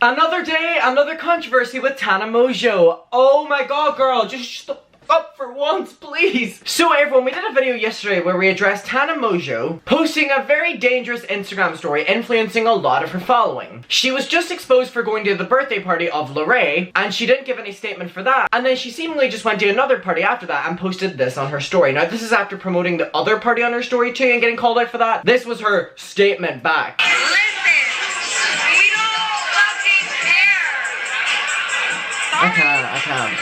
Another day, another controversy with Tana Mongeau. Oh my god, girl, just shut the up for once, please. So everyone, we did a video yesterday where we addressed Tana Mongeau posting a very dangerous Instagram story influencing a lot of her following. She was just exposed for going to the birthday party of Lorray, and she didn't give any statement for that. And then she seemingly just went to another party after that and posted this on her story. Now this is after promoting the other party on her story too and getting called out for that. This was her statement back. I can't.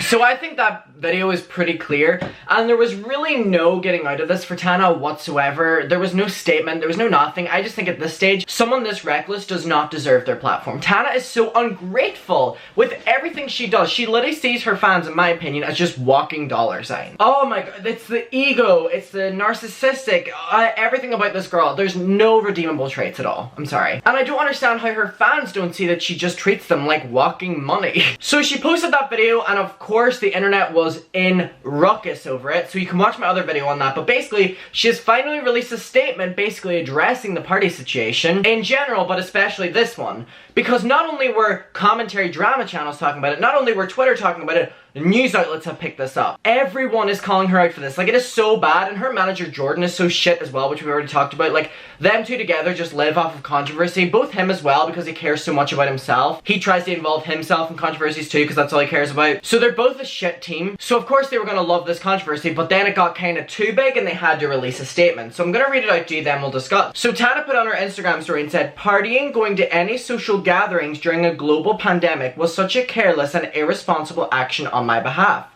So I think that video is pretty clear, and there was really no getting out of this for Tana whatsoever. There was no statement, there was no nothing. I just think at this stage, someone this reckless does not deserve their platform. Tana is so ungrateful with everything she does. She literally sees her fans, in my opinion, as just walking dollar signs. Oh my god, it's the ego, it's the narcissistic, everything about this girl. There's no redeemable traits at all. I'm sorry. And I don't understand how her fans don't see that she just treats them like walking money. So she posted that video, and of course the internet was in ruckus over it, so you can watch my other video on that. But basically, she has finally released a statement basically addressing the party situation in general, but especially this one. Because not only were commentary drama channels talking about it, not only were Twitter talking about it, the news outlets have picked this up. Everyone is calling her out for this. Like, it is so bad, and her manager Jordan is so shit as well, which we've already talked about. Like, them two together just live off of controversy. Both him as well, because he cares so much about himself. He tries to involve himself in controversies too, because that's all he cares about. So they're both a shit team. So of course they were gonna love this controversy, but then it got kind of too big and they had to release a statement. So I'm gonna read it out to you, then we'll discuss. So Tana put on her Instagram story and said, "Partying, going to any social gatherings during a global pandemic was such a careless and irresponsible action on my behalf."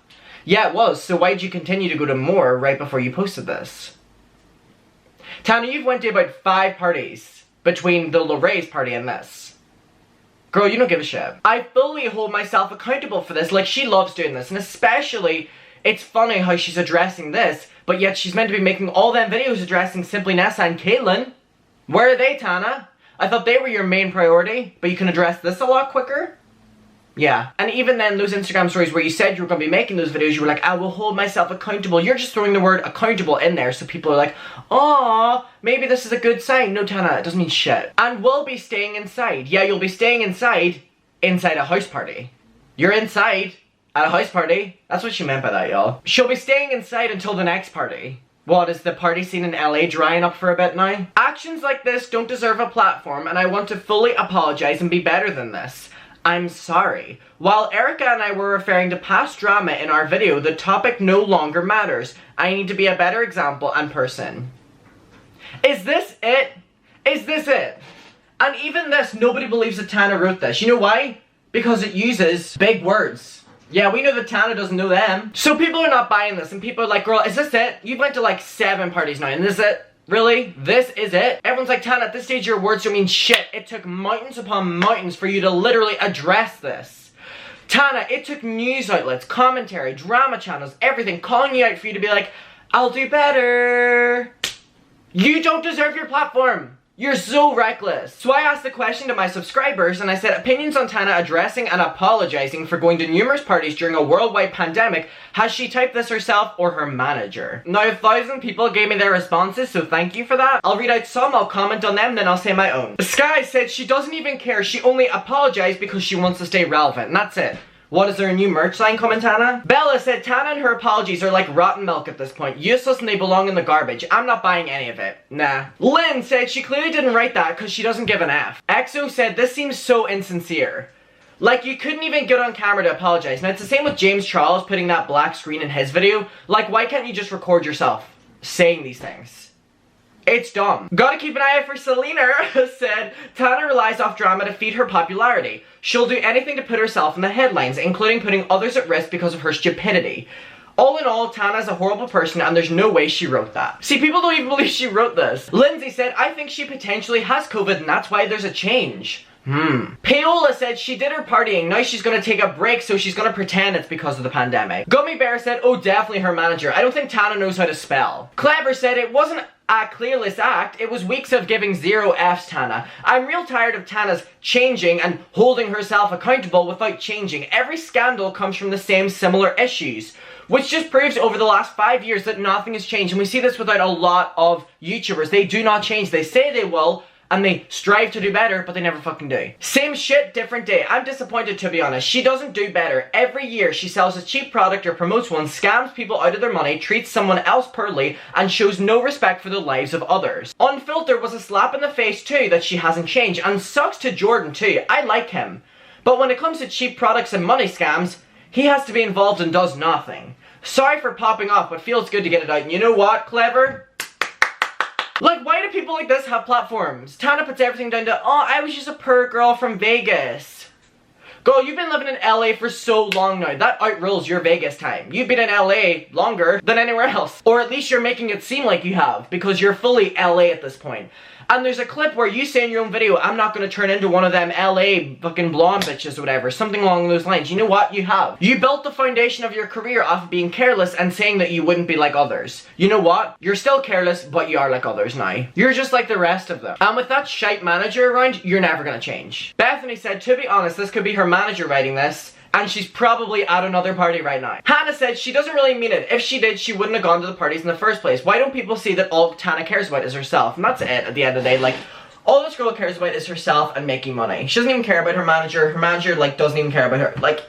Yeah, it was. So why did you continue to go to more right before you posted this? Tana, you've went to about 5 parties between the Lorray's party and this. Girl, you don't give a shit. I fully hold myself accountable for this. Like, she loves doing this, and especially, it's funny how she's addressing this, but yet she's meant to be making all them videos addressing Simply Nessa and Caitlyn. Where are they, Tana? I thought they were your main priority, but you can address this a lot quicker? Yeah. And even then, those Instagram stories where you said you were going to be making those videos, you were like, I will hold myself accountable. You're just throwing the word accountable in there, so people are like, "Aw, maybe this is a good sign." No, Tana, it doesn't mean shit. And we'll be staying inside. Yeah, you'll be staying inside a house party. You're inside at a house party. That's what she meant by that, y'all. She'll be staying inside until the next party. What, is the party scene in LA drying up for a bit now? Actions like this don't deserve a platform, and I want to fully apologize and be better than this. I'm sorry. While Erica and I were referring to past drama in our video, the topic no longer matters. I need to be a better example and person. Is this it? Is this it? And even this, nobody believes that Tana wrote this. You know why? Because it uses big words. Yeah, we know that Tana doesn't know them. So people are not buying this, and people are like, girl, is this it? You've went to like 7 parties now, and this is it? Really? This is it? Everyone's like, Tana, at this stage your words don't mean shit. It took mountains upon mountains for you to literally address this. Tana, it took news outlets, commentary, drama channels, everything calling you out for you to be like, I'll do better. You don't deserve your platform. You're so reckless. So I asked the question to my subscribers, and I said, opinions on Tana addressing and apologizing for going to numerous parties during a worldwide pandemic. Has she typed this herself or her manager? Now 1,000 people gave me their responses, so thank you for that. I'll read out some, I'll comment on them, then I'll say my own. Sky said she doesn't even care. She only apologized because she wants to stay relevant, and that's it. What, is there a new merch line coming, Tana? Bella said Tana and her apologies are like rotten milk at this point. Useless and they belong in the garbage. I'm not buying any of it. Nah. Lynn said she clearly didn't write that because she doesn't give an F. EXO said this seems so insincere. Like, you couldn't even get on camera to apologize. Now, it's the same with James Charles putting that black screen in his video. Like, why can't you just record yourself saying these things? It's dumb. Gotta keep an eye out for Selena said, Tana relies off drama to feed her popularity. She'll do anything to put herself in the headlines, including putting others at risk because of her stupidity. All in all, Tana's a horrible person and there's no way she wrote that. See, people don't even believe she wrote this. Lindsay said, I think she potentially has COVID and that's why there's a change. Paola said she did her partying, now she's gonna take a break, so she's gonna pretend it's because of the pandemic. Gummy Bear said, oh, definitely her manager. I don't think Tana knows how to spell. Clever said it wasn't a clearless act, it was weeks of giving 0 Fs, Tana. I'm real tired of Tana's changing and holding herself accountable without changing. Every scandal comes from the same similar issues. Which just proves over the last 5 years that nothing has changed. And we see this without a lot of YouTubers. They do not change. They say they will, and they strive to do better, but they never fucking do. Same shit, different day. I'm disappointed, to be honest. She doesn't do better. Every year, she sells a cheap product or promotes one, scams people out of their money, treats someone else poorly, and shows no respect for the lives of others. Unfiltered was a slap in the face, too, that she hasn't changed. And sucks to Jordan, too. I like him. But when it comes to cheap products and money scams, he has to be involved and does nothing. Sorry for popping off, but feels good to get it out. And you know what, Clever? Like, why do people like this have platforms? Tana puts everything down to, oh, I was just a poor girl from Vegas. Girl, you've been living in LA for so long now. That outrules your Vegas time. You've been in LA longer than anywhere else. Or at least you're making it seem like you have, because you're fully LA at this point. And there's a clip where you say in your own video, I'm not going to turn into one of them LA fucking blonde bitches or whatever. Something along those lines. You know what? You have. You built the foundation of your career off of being careless and saying that you wouldn't be like others. You know what? You're still careless, but you are like others now. You're just like the rest of them. And with that shite manager around, you're never going to change. Bethany said, to be honest, this could be her manager writing this. And she's probably at another party right now. Hannah said she doesn't really mean it. If she did, she wouldn't have gone to the parties in the first place. Why don't people see that all Tana cares about is herself? And that's it at the end of the day. Like, all this girl cares about is herself and making money. She doesn't even care about her manager. Her manager, like, doesn't even care about her. Like,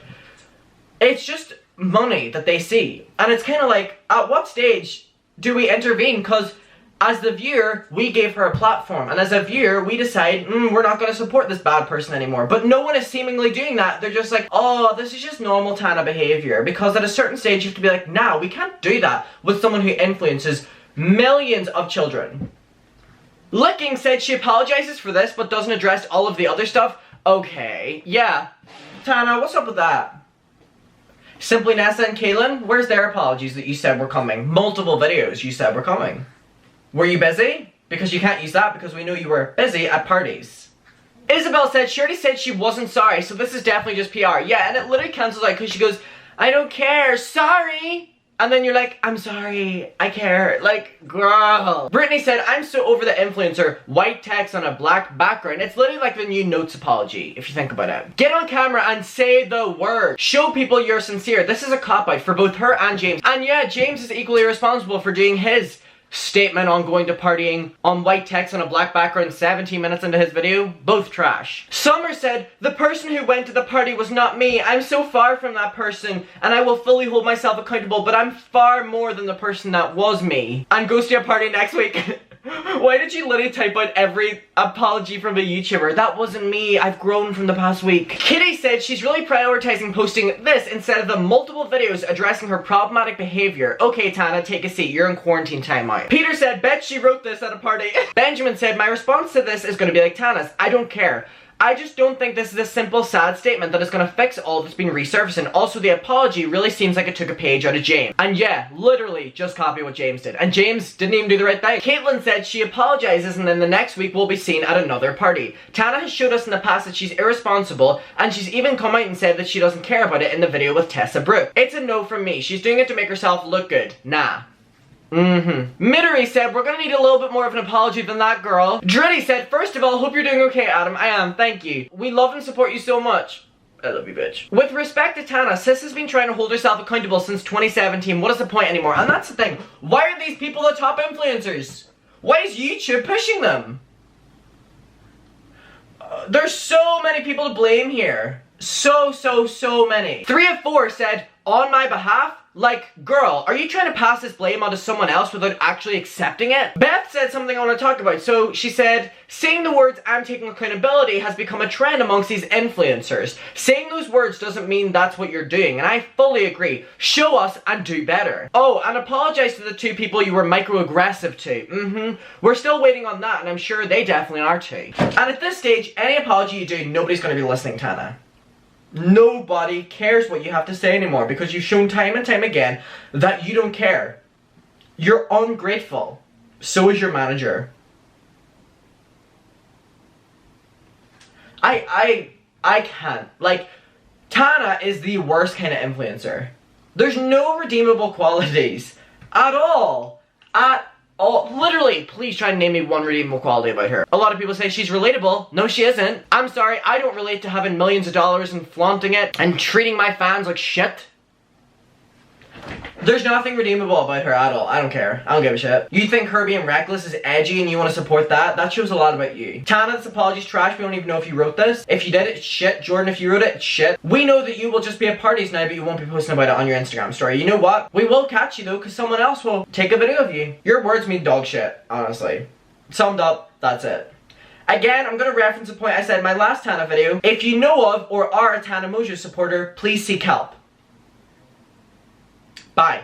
it's just money that they see. And it's kind of like, at what stage do we intervene? Because as the viewer, we gave her a platform. And as a viewer, we decide, we're not going to support this bad person anymore. But no one is seemingly doing that. They're just like, oh, this is just normal Tana behavior. Because at a certain stage, you have to be like, nah, we can't do that with someone who influences millions of children. Licking said she apologizes for this, but doesn't address all of the other stuff. Okay, yeah. Tana, what's up with that? Simply Nessa and Kaylin, where's their apologies that you said were coming? Multiple videos you said were coming. Were you busy? Because you can't use that because we know you were busy at parties. Isabel said she already said she wasn't sorry, so this is definitely just PR. Yeah, and it literally cancels out because she goes, I don't care, sorry. And then you're like, I'm sorry, I care. Like, girl. Brittany said, I'm so over the influencer. White text on a black background. It's literally like the new Notes apology, if you think about it. Get on camera and say the word. Show people you're sincere. This is a cop-out for both her and James. And yeah, James is equally responsible for doing his statement on going to partying on white text on a black background 17 minutes into his video. Both trash. Summer said, the person who went to the party was not me. I'm so far from that person and I will fully hold myself accountable, but I'm far more than the person that was me. And goes to a party next week. Why did you literally type out every apology from a YouTuber? That wasn't me. I've grown from the past week. Kitty said she's really prioritizing posting this instead of the multiple videos addressing her problematic behavior. Okay, Tana, take a seat. You're in quarantine timeout. Peter said, bet she wrote this at a party. Benjamin said, my response to this is going to be like Tana's. I don't care. I just don't think this is a simple, sad statement that is going to fix all that's been resurfacing. Also, the apology really seems like it took a page out of James. And yeah, literally just copy what James did. And James didn't even do the right thing. Caitlin said she apologizes and then the next week we'll be seen at another party. Tana has showed us in the past that she's irresponsible and she's even come out and said that she doesn't care about it in the video with Tessa Brooke. It's a no from me. She's doing it to make herself look good. Nah. Midori said, we're gonna need a little bit more of an apology than that, girl. Dritty said, first of all, hope you're doing okay, Adam. I am, thank you. We love and support you so much. I love you, bitch. With respect to Tana, sis has been trying to hold herself accountable since 2017. What is the point anymore? And that's the thing. Why are these people the top influencers? Why is YouTube pushing them? There's so many people to blame here. So many. 3 of 4 said, on my behalf, like, girl, are you trying to pass this blame onto someone else without actually accepting it? Beth said something I want to talk about. So she said, saying the words, I'm taking accountability has become a trend amongst these influencers. Saying those words doesn't mean that's what you're doing. And I fully agree. Show us and do better. Oh, and apologize to the 2 people you were microaggressive to. We're still waiting on that and I'm sure they definitely are too. And at this stage, any apology you do, nobody's going to be listening, Tana. Nobody cares what you have to say anymore because you've shown time and time again that you don't care. You're ungrateful. So is your manager. I can't. Like, Tana is the worst kind of influencer. There's no redeemable qualities at all. Literally, please try and name me one redeemable quality about her. A lot of people say she's relatable. No, she isn't. I'm sorry, I don't relate to having millions of dollars and flaunting it and treating my fans like shit. There's nothing redeemable about her at all. I don't care. I don't give a shit. You think her being reckless is edgy and you want to support that? That shows a lot about you. Tana, this apology's trash. We don't even know if you wrote this. If you did, it's shit. Jordan, if you wrote it, it's shit. We know that you will just be at parties now, but you won't be posting about it on your Instagram story. You know what? We will catch you though, because someone else will take a video of you. Your words mean dog shit, honestly. Summed up, that's it. Again, I'm going to reference a point I said in my last Tana video. If you know of or are a Tana Mongeau supporter, please seek help. Bye.